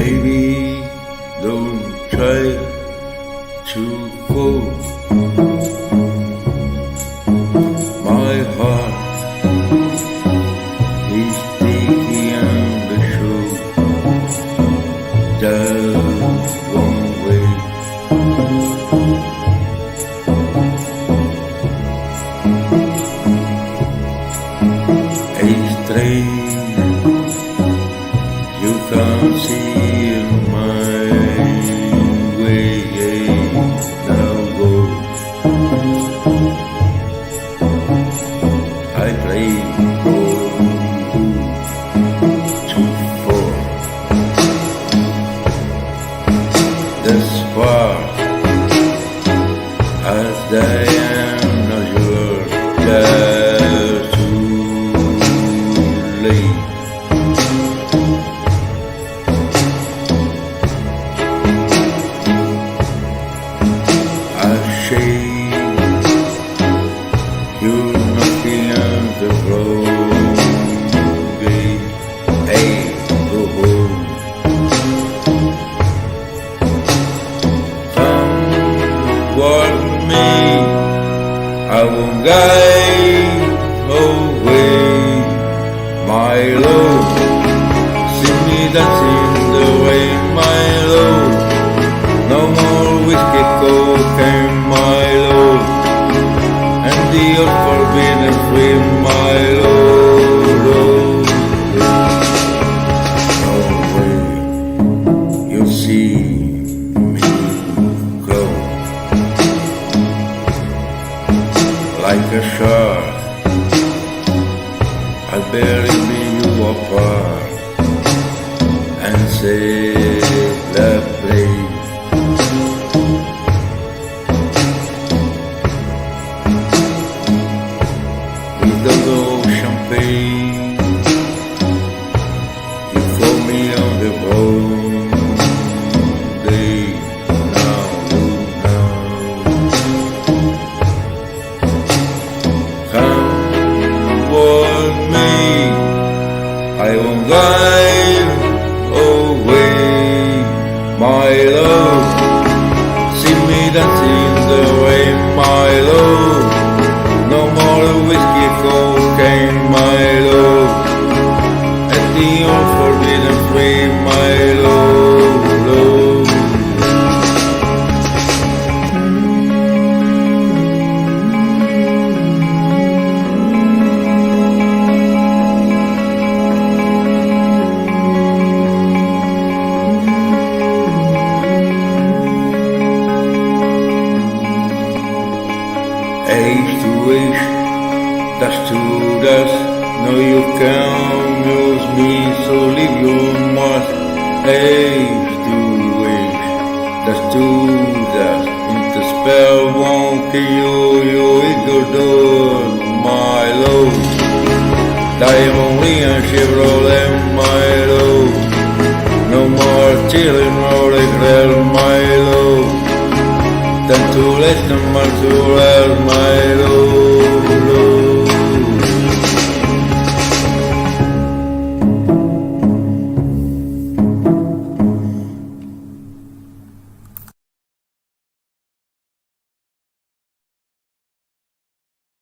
Baby, don't try to force my heart is sticky on the shore. Just one way. A strange you can't see in my way. Now go. I pray for you to fall. As far as I am not yours, just too late. You're knocking on the road, hey, go home. Come with me, I won't guide away my love. See me dancing the rain, my love. No more whiskey, cocaine, my love. And the forbidden free, my Lord. No way you see me go like a shark. I bury you apart and celebrate. Champagne, you throw me on the road. Day now, come with me. I won't guide away my love. See me dancing the rain, my love. No more whiskey, cocaine, my love. And the unforbidden free, my love, love. Age to age, dust to dust. No, you can't use me, so leave your mark. Age to age, dust to dust. Into spell won't kill you, it go door, my love. Diamond Lee and Chevrolet, my love. No more chilling, no regret, my love. Than to let them mark to my love.